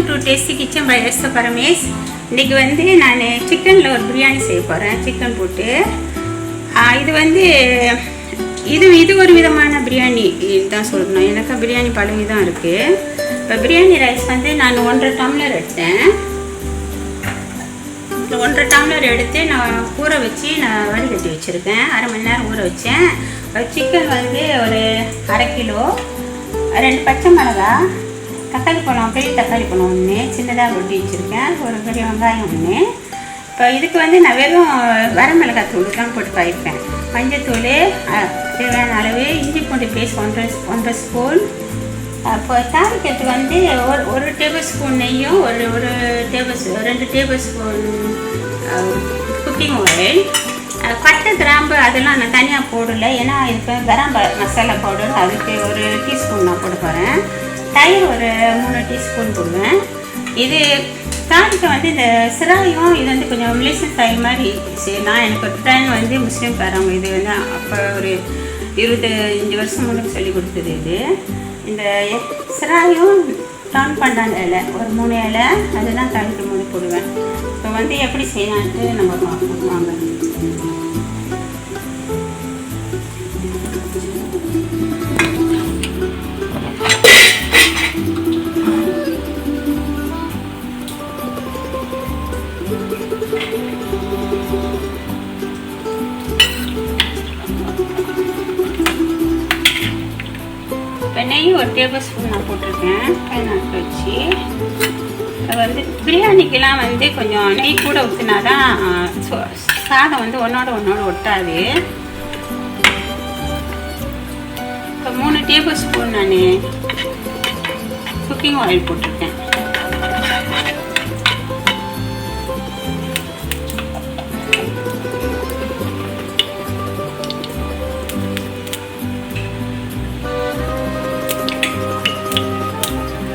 Welcome to tasty kitchen by S Paramesh. இன்றைக்கி வந்து நான் சிக்கனில் ஒரு பிரியாணி செய்ய போகிறேன். சிக்கன் போட்டு இது வந்து இது ஒரு விதமான பிரியாணி தான் சொல்லணும். எனக்கு பிரியாணி பல விதம் இருக்குது. இப்போ பிரியாணி ரைஸ் வந்து நான் 1.5 டம்ளர் எடுத்தேன். 1.5 டம்ளர் எடுத்து நான் ஊற வச்சு நான் வடிகட்டி வச்சுருக்கேன். அரை மணி நேரம் ஊற வச்சேன். சிக்கன் வந்து ஒரு 1/2 கிலோ, 2 பச்சை மிளகாய், தக்காளி பழம், பெரிய தக்காளி பழம் ஒன்று சின்னதாக வெட்டி வச்சுருக்கேன், ஒரு பெரிய வெங்காயம் ஒன்று. இப்போ இதுக்கு வந்து நான் வெறும் வரமிளகாய் தூள் தான் போட்டு பாய்ப்பேன். மஞ்சத்தூள் தேவையான அளவு, இஞ்சி பூண்டு பேஸ்ட் 1.5 ஸ்பூன். இப்போ தாளிக்கிறதுக்கு வந்து ஒரு டேபிள் ஸ்பூன் நெய்யும், ஒரு 2 டேபிள் ஸ்பூன் குக்கிங் ஆயில். பட்டை கிராம்பு அதெல்லாம் நான் தனியாக போடலை, ஏன்னா இப்போ கரம் மசாலா பவுடர் அதுக்கு ஒரு டீஸ்பூன் நான் போட போகிறேன். தயிர் ஒரு 3 டீஸ்பூன் போடுவேன். இது தாளிக்க வந்து இந்த சிராயும் இது வந்து கொஞ்சம் மிளேசியன் தயிர் மாதிரி செய்யலாம். எனக்கு ஒரு ஃப்ரெண்ட் வந்து முஸ்லீம்காரவங்க இது வந்து அப்போ ஒரு 25 வருஷம் முன்னாடி சொல்லி கொடுத்தது. இது இந்த சிராயும் டவுன் பண்ணாத இலை ஒரு 3 இலை அதெல்லாம் தாளிக்கும் போது போடுவேன். இப்போ வந்து எப்படி செய்யலான்ட்டு நம்ம பார்ப்போம் வாங்க. நெய் ஒரு டேபிள் ஸ்பூன் நான் போட்டிருக்கேன். நாட்டு வச்சு அது வந்து பிரியாணிக்கெலாம் வந்து கொஞ்சம் நெய் கூட ஊற்றினாதான் சாதம் வந்து ஒன்றோட ஒட்டாது. இப்போ 3 டேபிள் ஸ்பூன் நான் குக்கிங் ஆயில் போட்டிருக்கேன்.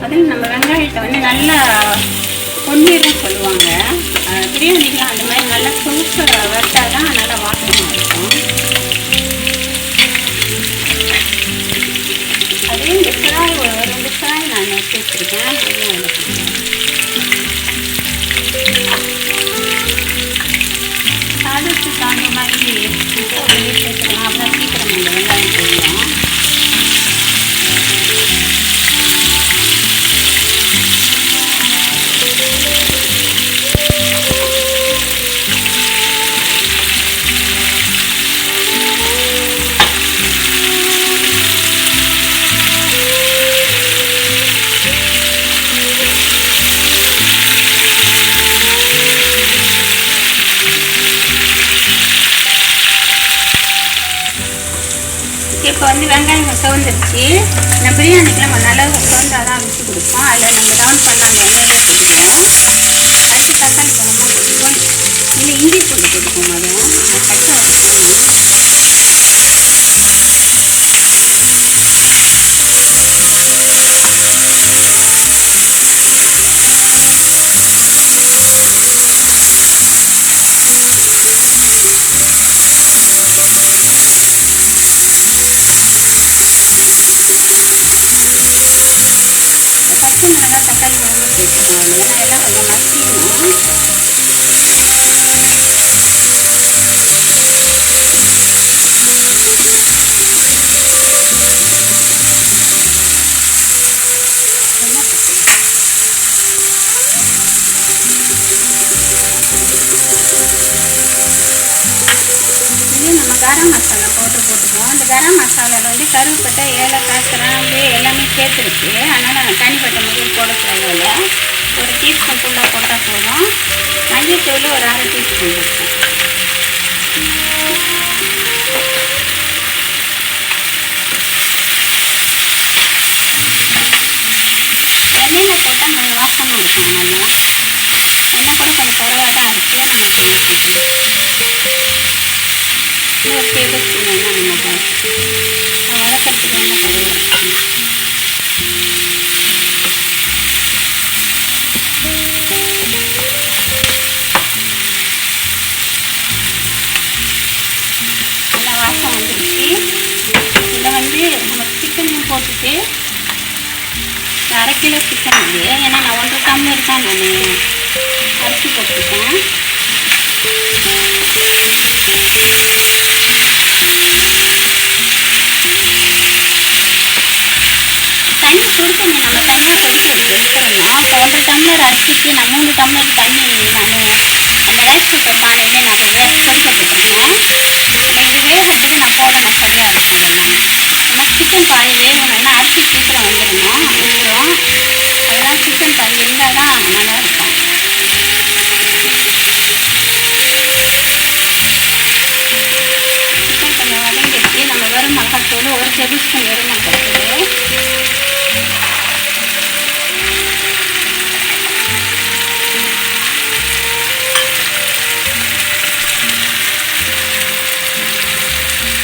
அதில் நம்ம வெங்காயத்தை வந்து நல்லா பொன்னிறம் சொல்லுவாங்க. பிரியாணிக்கெலாம் அந்த மாதிரி நல்லா சுருக்க வச்சால் தான் நல்லா வாசமாக இருக்கும். அதே இந்த சிராய் ஒரு 2 சிராய் நான் எடுத்து வச்சுருக்கேன். சாதத்துக்கு தகுந்த மாதிரி சேர்த்துக்கலாம். அப்புறம் சீக்கிரம் அந்த வெங்காயம் போயிடும். இப்போ வந்து வெங்காயம் சவுந்துருச்சு. நம்ம பிரியாணிக்கெலாம் நல்லா சவுண்டாக தான் வச்சு கொடுப்போம். அதில் நம்ம டவுன் பண்ணால் அந்த எண்ணெயில் போட்டுருவோம். அடுத்து தக்காளி பழமும் போட்டுப்போம். இல்லை இஞ்சி பூண்டு போட்டுப்போம். அதுவும் பச்சை வச்சுக்கணும். தக்காளி பழமும் சேர்த்துக்கணும். ஏன்னா எல்லாம் கொஞ்சம் மசிக்கணும். இது நம்ம கரம் மசாலா போட்டுப்போம். இந்த கரம் மசாலாவில் வந்து கருவேப்பிலை, ஏலக்காய், கிராம்பு எல்லாமே சேர்த்துருக்கு. அதனால் நான் தனிப்பட்ட முறையில் போட தேவையில்லை. ஒரு டீஸ்பூன் ஃபுல்லாக போட்டால் போதும். மஞ்சத்தூள் ஒரு 1/2 டீஸ்பூன் போட்டேன். எண்ணெயில் போட்டால் கொஞ்சம் வாசமாக இருக்கும். நல்லா எண்ணெய் கூட கொஞ்சம் குறைவாக தான் இருக்குது. நம்ம இப்போ ஊற்றிக்கணும். ஒரு டேபிள் ஸ்பூன் எண்ணெய் நம்ம வதக்கிறதுக்கு எண்ணெய் நிறைய இருக்கும். நல்லா வாசம் வந்துருச்சு. இதில் வந்து நம்ம சிக்கனையும் போட்டுட்டு 1 டீஸ்பூன் மஞ்சள் தூள், 1 டீஸ்பூன் தனியா தூள், 1 டீஸ்பூன் கரம் மசாலா, 1 டீஸ்பூன் தனியா தூள், 1 டீஸ்பூன் கரம் மசாலா, 1 டீஸ்பூன் தனியா தூள், 1 டீஸ்பூன் அரை கிலோ சிக்கன் இது. ஏன்னா நான் 1.5 டம்ளர் தான் நான் அரிசி போட்டுருக்கேன். தண்ணி கொதிக்கணும், நம்ம தனியாக கொதிக்கிறது எடுத்துடணும். இப்போ 1.5 டம்ளர் அரிசிக்கு நான் 3 டம்ளர் தண்ணி நான் அந்த ரைஸ் குக்கர் பானையிலே நான் கொதிக்க போட்டுருக்கேன். இப்போ இது வேகிறதுக்கு நான் போடணும், சரியாக இருக்கும் எல்லாமே. ஏன்னா சிக்கன் பாதி வேகணும்னா அரிசி சீக்கிரம் வந்துடணும், வெந்துடும். அதெல்லாம் சிக்கன் பாதி இருந்தால் தான் நல்லாயிருக்கும். சிக்கன் கொஞ்சம் வதங்கிடுச்சு. நம்ம வெறும் மிளகாத்தூள் 1 டேபிள் ஸ்பூன் வெறும் மிளகாத்தூள்,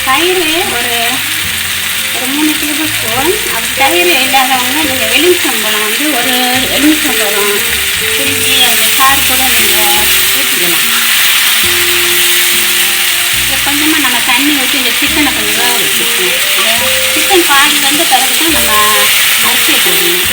தயிர் ஒரு 3 டேபிள் ஸ்பூன். அப்படி தயிர் இல்லாதவங்க நீங்கள் எலுமிச்சம்பழம் வந்து ஒரு எலுமிச்சம்பழம் பிழிஞ்சு அந்த சாறு கூட நீங்கள் ஊற்றிக்கலாம். கொஞ்சமாக நம்ம தண்ணி ஊற்றி இந்த சிக்கனை கொஞ்சம் வேக வச்சுக்கணும். சிக்கன் பாதி வந்த பிறகு தான் நம்ம அரிசியை போடணும்.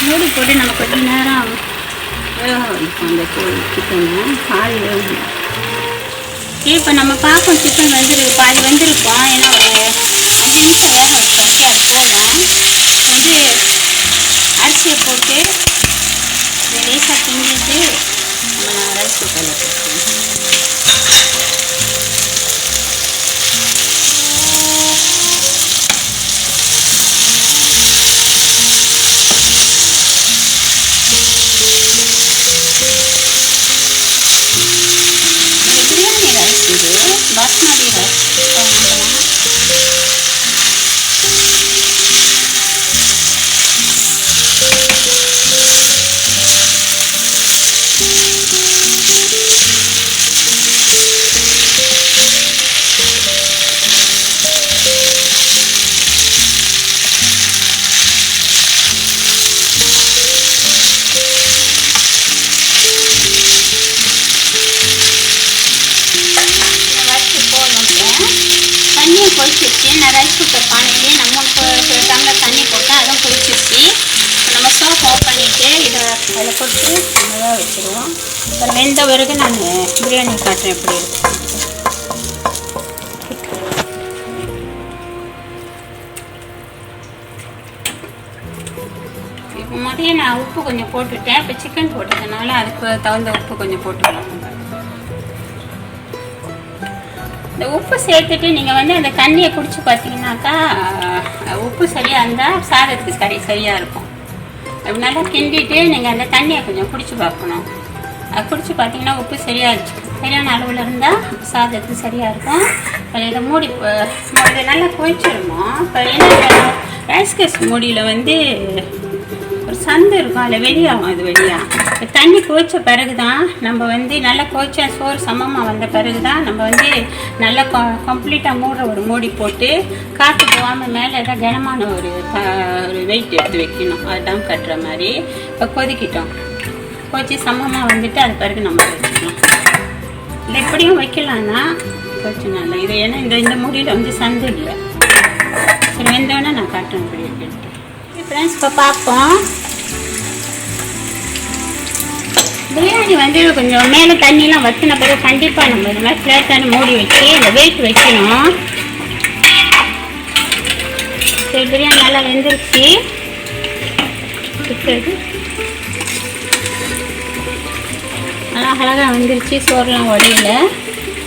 மூடி போட்டு நம்ம கொஞ்சம் நேரம் வேக வைப்போம் அந்த சிக்கனை. பாதி வேகும். இப்போ நம்ம பார்ப்போம் சிக்கன் பாதி வெந்திருப்போம். ஏன்னா ஒரு 5 நிமிஷம் வேக வச்சாச்சு, அது போதும். வந்து அரிசியை போட்டு லேசாக கிண்டிட்டு நம்ம ரைஸ் குக்கரில் போட்டுருவோம். பாஸ்மதி ரைஸ் கொதிச்சிருச்சு. நான் ரைஸ் குக்கர் பானையிலே நம்ம 3 டம்ளர் தண்ணி போட்டேன், அதுவும் கொதிச்சிருச்சு. நம்ம ஸ்டவ் ஆஃப் பண்ணிவிட்டு இதை அதில் போட்டு நல்லா வச்சுருவோம். அப்புறம் வெந்த பிறகு நான் பிரியாணி காட்டுறேன் எப்படி இருக்கும். இப்போ முதல்ல நான் உப்பு கொஞ்சம் போட்டுட்டேன். இப்போ சிக்கன் போட்டதுனால அதுக்கு தகுந்த உப்பு கொஞ்சம் போட்டுக்கலாம். இந்த உப்பு சேர்த்துட்டு நீங்கள் வந்து அந்த தண்ணியை குடிச்சு பார்த்தீங்கன்னாக்கா உப்பு சரியாக இருந்தால் சாதத்துக்கு சரியாக இருக்கும். அப்படி நல்லா கிண்டிட்டு நீங்கள் அந்த தண்ணியை கொஞ்சம் குடிச்சு பார்க்கணும். குடிச்சு பார்த்தீங்கன்னா உப்பு சரியான அளவில் இருந்தால் சாதத்துக்கு சரியாக இருக்கும். இதை மூடி இதை நல்லா கொதிச்சிருமோ. இப்போ என்ன ரைஸ் கேஸ் மூடியில் வந்து ஒரு சந்து இருக்கும், அதில் வெளியாகும். அது வெளியாக தண்ணி கொதிச்ச பிறகு தான் நம்ம வந்து நல்லா கொதிச்ச சோறு சமமாக வந்த பிறகு தான் நம்ம வந்து நல்லா கம்ப்ளீட்டாக மூடுற ஒரு மூடி போட்டு காற்று போகாமல் மேலே ஏதாவது கனமான ஒரு வெயிட் எடுத்து வைக்கணும். அதுதான் கட்டுற மாதிரி. இப்போ கொதிக்கிட்டோம், கொதிச்சு சமமாக வந்துட்டு அது பிறகு நம்ம வச்சுக்கலாம். இல்லை எப்படியும் வைக்கலாம்னா பிரச்சனை இல்லை. இது ஏன்னா இந்த மூடியில் வந்து சந்து இல்லை. சரி, வெந்தோடனே நான் காட்டுறேன் இப்படி இருக்குன்ட்டு. ஃப்ரெண்ட்ஸ், இப்போ பார்ப்போம். பிரியாணி வந்து கொஞ்சம் மேலே தண்ணியெலாம் வற்றின பிறகு கண்டிப்பாக நம்ம இந்த மாதிரி ஃப்ளாட்டான மூடி வச்சு இந்த வெயிட் வைக்கணும். சரி, பிரியாணி நல்லா வெந்துருச்சு. நல்லா அழகாக வந்துருச்சு. சோறுலாம் உடையில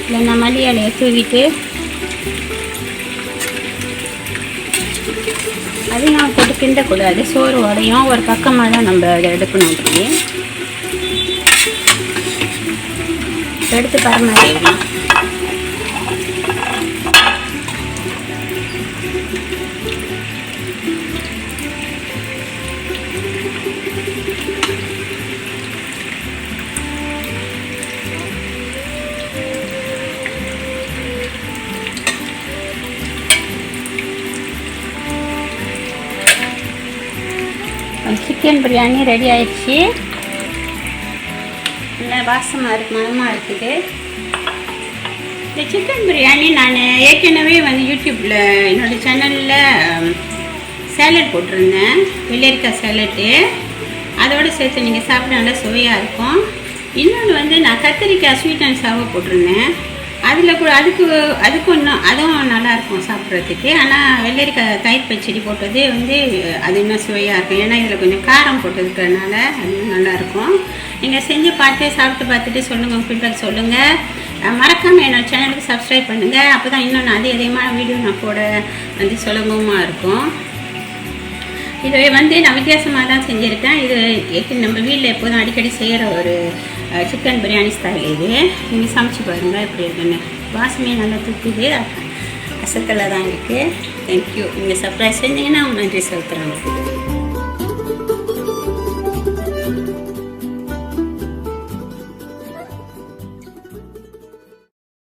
இல்லை நான் மல்லியாலையை தூவிட்டு அதையும் நான் போட்டு கிண்டக்கூடாது, சோறு உடையும். ஒரு பக்கமாக தான் நம்ம அதை எடுக்கணும். அப்படி எடுத்து பரமாறிடணும். சிக்கன் பிரியாணி ரெடி ஆயிடுச்சு. நல்லா வாசமாக இருக்குது, மனமாக இருக்குது. இந்த சிக்கன் பிரியாணி நான் ஏற்கனவே வந்து யூடியூப்பில் என்னோடய சேனலில் சேலட் போட்டிருந்தேன், வெள்ளரிக்காய் சேலட்டு. அதோடு சேர்த்து நீங்கள் சாப்பிட நல்லா சுவையாக இருக்கும். இன்னொன்று வந்து நான் கத்திரிக்காய் ஸ்வீட் அண்ட் சாவை போட்டிருந்தேன். அதில் கூட அதுக்கும் இன்னும் அதுவும் நல்லாயிருக்கும் சாப்பிட்றதுக்கு. ஆனால் வெள்ளரிக்காய் தயிர் பச்சடி போட்டது வந்து அது இன்னும் சுவையாக இருக்கும். ஏன்னா இதில் கொஞ்சம் காரம் போட்டதுக்கிறதுனால அது நல்லாயிருக்கும். நீங்கள் செஞ்சு பார்த்து சாப்பிட்டு பார்த்துட்டு சொல்லுங்கள், ஃபீட்பேக் சொல்லுங்கள். மறக்காமல் என்னோடய சேனலுக்கு சப்ஸ்கிரைப் பண்ணுங்கள். அப்போ தான் இன்னும் நான் அதிகமான வீடியோ நான் போட வந்து சுலபமாக இருக்கும். இது வந்து நான் வித்தியாசமாக தான் செஞ்சுருக்கேன். இது நம்ம வீட்டில் எப்போதும் அடிக்கடி செய்கிற ஒரு சிக்கன் பிரியாணி ஸ்டைல். இது நீங்கள் சமைச்சு பாருங்கள் எப்படி இருக்குன்னு. வாசமே நல்லா தூக்குது, அசத்தில் தான் இருக்குது. தேங்க்யூ. நீங்கள் சர்ப்ரைஸ் செஞ்சீங்கன்னா நன்றி செலுத்துகிறாங்க.